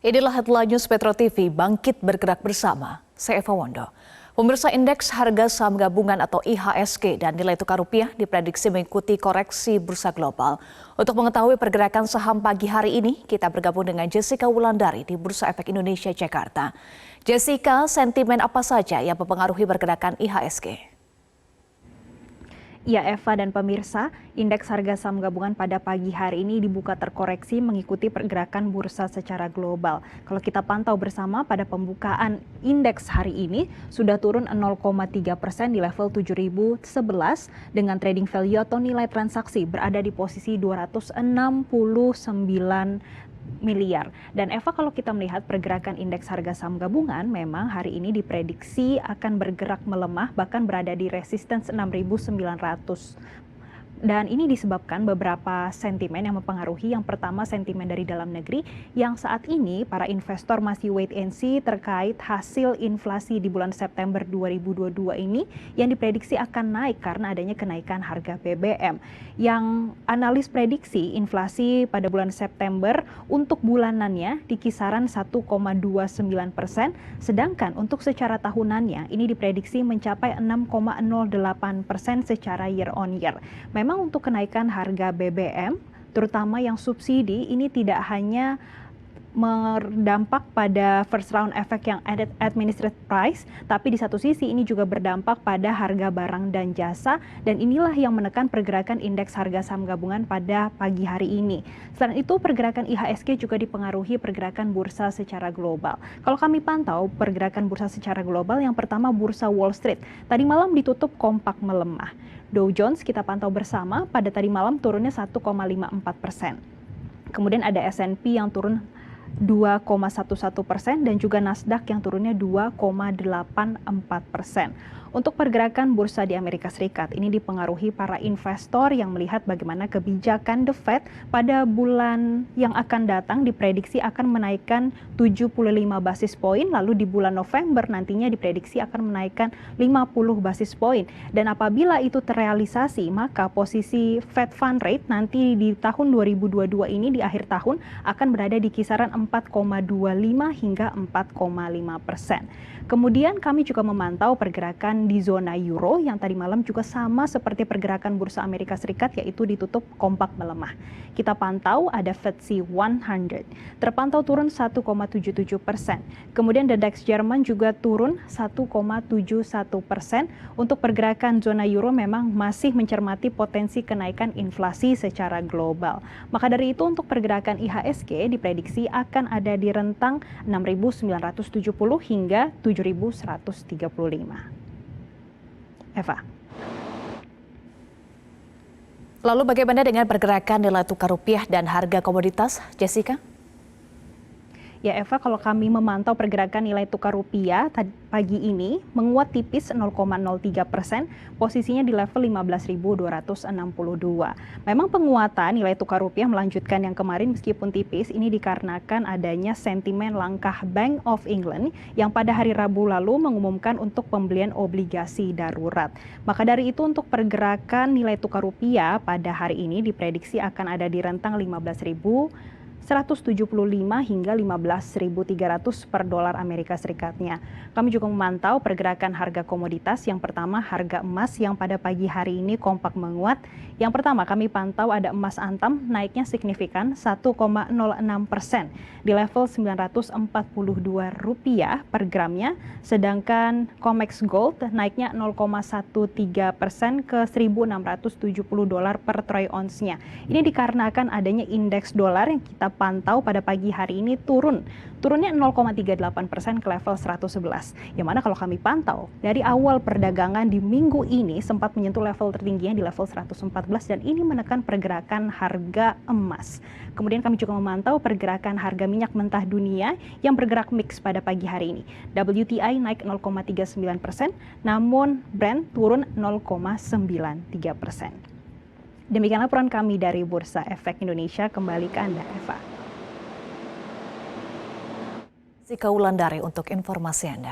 Inilah headline news Metro TV, bangkit bergerak bersama. Saya Eva Wondo. Pemirsa, indeks harga saham gabungan atau IHSG dan nilai tukar rupiah diprediksi mengikuti koreksi bursa global. Untuk mengetahui pergerakan saham pagi hari ini, kita bergabung dengan Jessica Wulandari di Bursa Efek Indonesia, Jakarta. Jessica, sentimen apa saja yang mempengaruhi pergerakan IHSG? Ya, Eva dan pemirsa, indeks harga saham gabungan pada pagi hari ini dibuka terkoreksi mengikuti pergerakan bursa secara global. Kalau kita pantau bersama pada pembukaan indeks hari ini sudah turun 0,3% di level 7.011 dengan trading value atau nilai transaksi berada di posisi 269 miliar. Dan Eva, kalau kita melihat pergerakan indeks harga saham gabungan memang hari ini diprediksi akan bergerak melemah bahkan berada di resistance 6.900. Dan ini disebabkan beberapa sentimen yang mempengaruhi. Yang pertama, sentimen dari dalam negeri yang saat ini para investor masih wait and see terkait hasil inflasi di bulan September 2022 ini yang diprediksi akan naik karena adanya kenaikan harga BBM. Yang analis prediksi inflasi pada bulan September untuk bulanannya di kisaran 1,29%, sedangkan untuk secara tahunannya ini diprediksi mencapai 6,08% secara year on year. Memang untuk kenaikan harga BBM, terutama yang subsidi, ini tidak hanya berdampak pada first round effect yang administrative price, tapi di satu sisi ini juga berdampak pada harga barang dan jasa, dan inilah yang menekan pergerakan indeks harga saham gabungan pada pagi hari ini. Selain itu, pergerakan IHSG juga dipengaruhi pergerakan bursa secara global. Kalau kami pantau pergerakan bursa secara global, yang pertama bursa Wall Street. Tadi malam ditutup kompak melemah. Dow Jones kita pantau bersama pada tadi malam turunnya 1,54%. Kemudian ada S&P yang turun 2,11% dan juga Nasdaq yang turunnya 2,84%. Untuk pergerakan bursa di Amerika Serikat, ini dipengaruhi para investor yang melihat bagaimana kebijakan The Fed pada bulan yang akan datang diprediksi akan menaikkan 75 basis poin, lalu di bulan November nantinya diprediksi akan menaikkan 50 basis poin. Dan apabila itu terrealisasi, maka posisi Fed Fund Rate nanti di tahun 2022 ini di akhir tahun akan berada di kisaran 4,25 hingga 4,5%. Kemudian kami juga memantau pergerakan di zona euro yang tadi malam juga sama seperti pergerakan bursa Amerika Serikat, yaitu ditutup kompak melemah. Kita pantau ada FTSE 100 terpantau turun 1,77%. Kemudian the DAX Jerman juga turun 1,71%. Untuk pergerakan zona euro memang masih mencermati potensi kenaikan inflasi secara global. Maka dari itu untuk pergerakan IHSG diprediksi akan ada di rentang 6.970 hingga 7.135. Eva. Lalu bagaimana dengan pergerakan nilai tukar rupiah dan harga komoditas, Jessica? Ya Eva, kalau kami memantau pergerakan nilai tukar rupiah pagi ini menguat tipis 0,03%, posisinya di level 15.262. Memang penguatan nilai tukar rupiah melanjutkan yang kemarin meskipun tipis, ini dikarenakan adanya sentimen langkah Bank of England yang pada hari Rabu lalu mengumumkan untuk pembelian obligasi darurat. Maka dari itu untuk pergerakan nilai tukar rupiah pada hari ini diprediksi akan ada di rentang 15.175 hingga 15.300 per dolar Amerika Serikatnya. Kami juga memantau pergerakan harga komoditas. Yang pertama, harga emas yang pada pagi hari ini kompak menguat. Yang pertama, kami pantau ada emas antam naiknya signifikan 1,06% di level Rp942 per gramnya. Sedangkan COMEX Gold naiknya 0,13% ke $1.670 per troy ounce-nya. Ini dikarenakan adanya indeks dolar yang kita pantau pada pagi hari ini turunnya 0,38% ke level 111. Yang mana kalau kami pantau dari awal perdagangan di minggu ini sempat menyentuh level tertingginya di level 114 dan ini menekan pergerakan harga emas. Kemudian kami juga memantau pergerakan harga minyak mentah dunia yang bergerak mix pada pagi hari ini. WTI naik 0,39%, namun Brent turun 0,93%. Demikian laporan kami dari Bursa Efek Indonesia. Kembali ke Anda, Eva. Jessica Wulandari untuk informasi Anda.